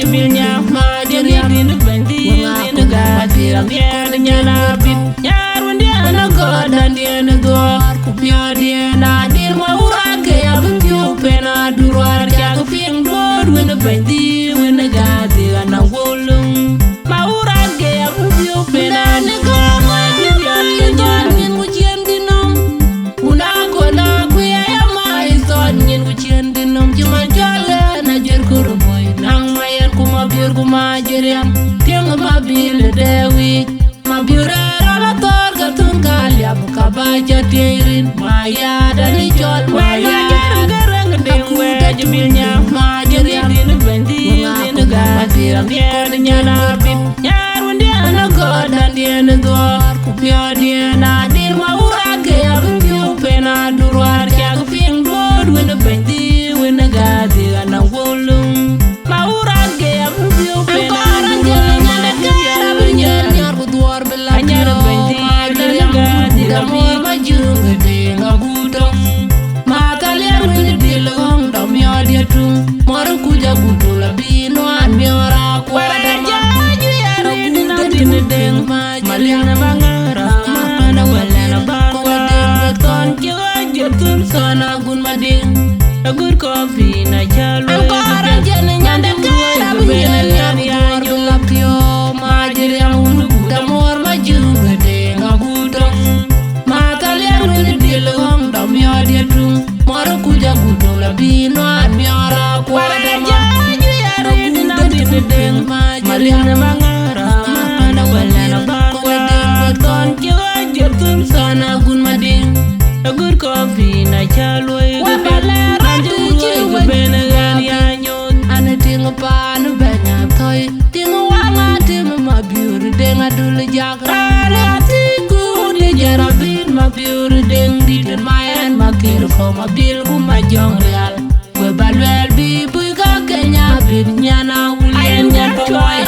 jibilnya ma jeri din bandi din ga tira biar nyana bit nyarun dia na godan dia na dor kupio dia na dir ma urake ya kupio pena durwar ja kuping dor wena bandi wena ga tira na wolung ma urake ya kupio pena na dor ma dia nyin mujien dinom una kona kuya ya ma ison nyin mujien dinom juma jale na jer kuruboy nang mayen kuma bir kuma jeriam tiang ma bil dewi ma biurera la torga tun kalia buka baja tirin maya dari jol maya garang dewe jibilnya ma jeriam din bendi din ga tiram dia nyana bit nyarun dia na godan dia na dor kupio dia na dir ma urake ya kupio pena durwar ja kuping dor wena bendi wena ga dia na wolung ma urake ya kupio pena nyana gara nyar buduar bela nyar bendi ga mor ma junga de ngabutong mata liar wena dilong dom yo dia tu mor kuja budula bino an miora kwada deng malina bangara na wala na bangwa ton kiwa jotun sana gun mading a good coffee na chalo angkara jene nyande kara bena nyani anyo lapio majiri amunu buda mor majunga deng agutong mata liar wini dilong dom yo dia tung moro kuja budula bino an miora kwada ma deng malina bangara wala na bangwa ton kiwa jotun sana gun mading a good coffee na chalo wabala randu chiwa bena gani anyo ana tinga pan benya toy tinga wanga tinga mabiur denga dul jagra tiku de jarabin mabiur deng diden mayan makir ko mabil kuma jong real we balwel bi buga kenya bin nyana ulien nyan toy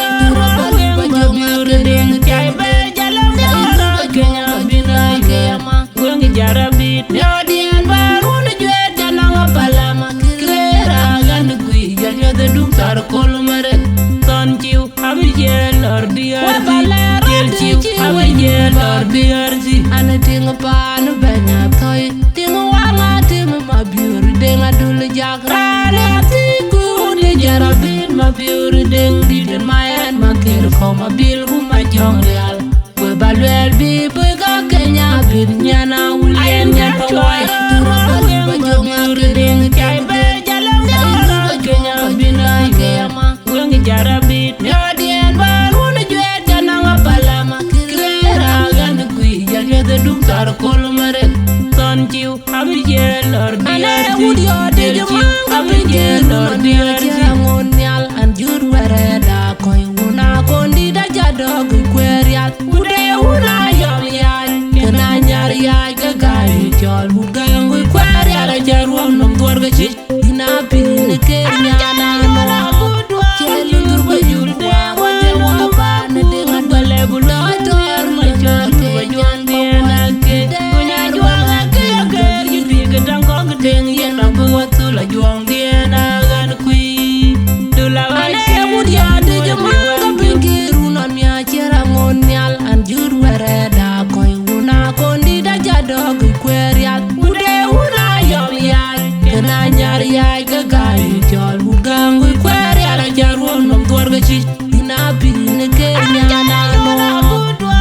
jarabit nyodian baru na juet jananga palama kirera gan gui janyo de dum tar kol mare ton chiu abije lor diarzi jel chiu abije lor diarzi ana tinga pan benya toy tinga wanga tinga mabiur denga dul jagra tiku de jarabit mabiur deng diden mayan makir ko mabil kuma jong real we balwel bi buga kenya bir nyana ulien nyan toy mabiur deng kai be jalam dara kenya binai gema wengi jarabit nyodien baru na juet jananga palama kirera gan gui janyo de dum tar kol mare ton chiu abije lor diarzi jel chiu abije lor diarzi ngon nyal anjur wereda koy una kondi da jadog kweriat ude una yom yai kena nyar yai gagari jol bugang kweriat jaruam nom tuarga chich ina pin ke nyana no chelu turba julde wate wapa ne dengan bale buloy tor ma jor bajuan diena ke kunya juang ke ke yudi gedang ko gedeng yen abu watu la juang diena gan kui dula ane mudia de jamanga pingiru non mia chera ngonyal anjur wereda koy una kondi da jadog kweriat ude una yom yai kena nyar yai gagai jol bugang kweriat jaruam nom tuarga chich ina pin ke nyana no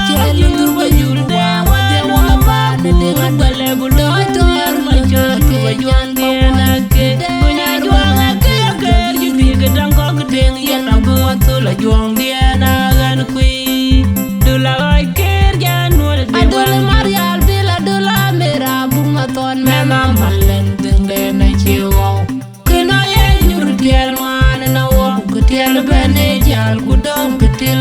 chelu turba julde wate wapa ne dengan bale buloy tor ma jor bajuan diena ke kunya juang ke yudi gedang ko gedeng yen abu watu la juang diena gan kui dula oi ker janul adul marial bila dula mera bunga ton mema malen dende na chiwo kena ye nyur tiel man na wo kutel bene jal kudom kutil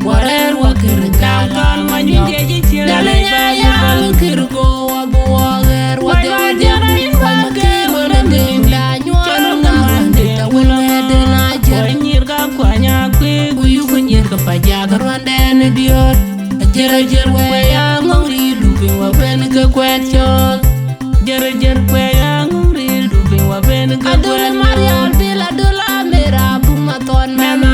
warer wakir kan manyuje jitil dale ya kir go abu wager wade wakir wade la nyol na wande ta wede na jer nyir ga kwanya kwe buyu nyir ka pajaga rwande ne dior jere jer we ya ngori dubi wa ben ka kwet chol jere we ya ngori dubi wa ben ka kwet marial bila dula mera bunga ton mena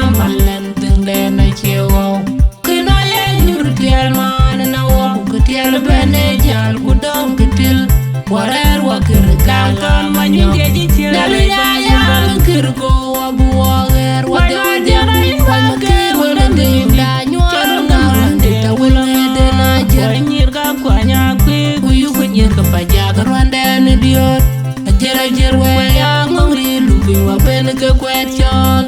jal bene jal kudong ketil warer wakir kankan manyung jeji chile nali ya kir ko wabu wager wader wakir wende da nyuar ngande ta wende na jer nyir ka kwanya kwe kuyu kunyir ka pajak rwande ni diot jer we ya ngri lubi wa ben ka kwet chol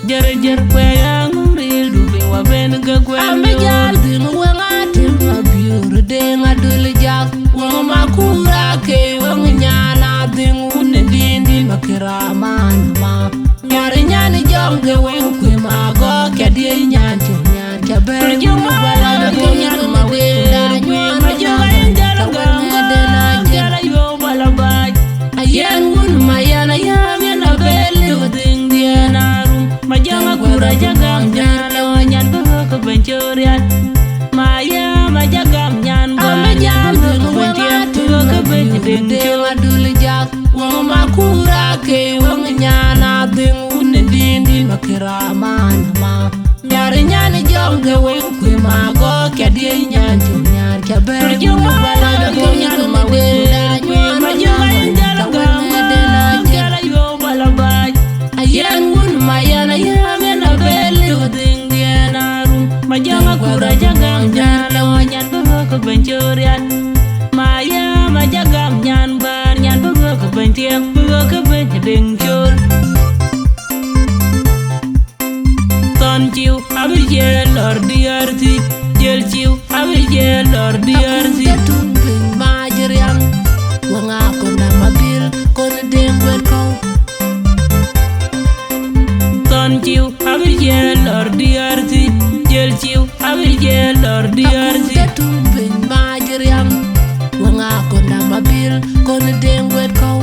jer we ya ngri lubi wa ben ka kwet ambe jal din we ngatil ma biur de ngadul jak wa makura ke wa nyana din un dindi makira man ma nyar nyani jonge we ku ma go ke di nyan ke ber ju wala ko nyar ma de da nyu ma jo ngal ga de na jara yo bala ba ayen un ma yana ya na bele oding diana ma janga kura jagam jana nyan ba ko benjorian ma ya ma jagam nyan ba jam ko benjorian ko benjorian de adul jak wa ma kura ke wa nyana ding un dindi makira man ma nyar nyani jonge we ku ma go ke di nyan nyar ke ber ju wala ko nyar ma de da nyu ma janga ayen un mayana yamena beli oding diana majanga kura jagam jana wanyan bawa ke benjorian maya majagam nyan bar nyan bawa ke bentiang bawa ke benjeding chul ton chiu abir jel lor diarti jel chiu abir jel lor diarti tumping majerian wanga kona mabil kona dengwet kau chiu abir jel lor diarti jel chiu abir jel lor diarti tumping majerian wanga kona mabil kona dengwet kau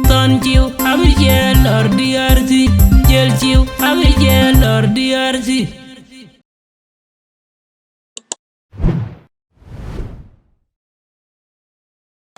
ton chiu abir jel lor diarti jel chiu abir jel lor diarti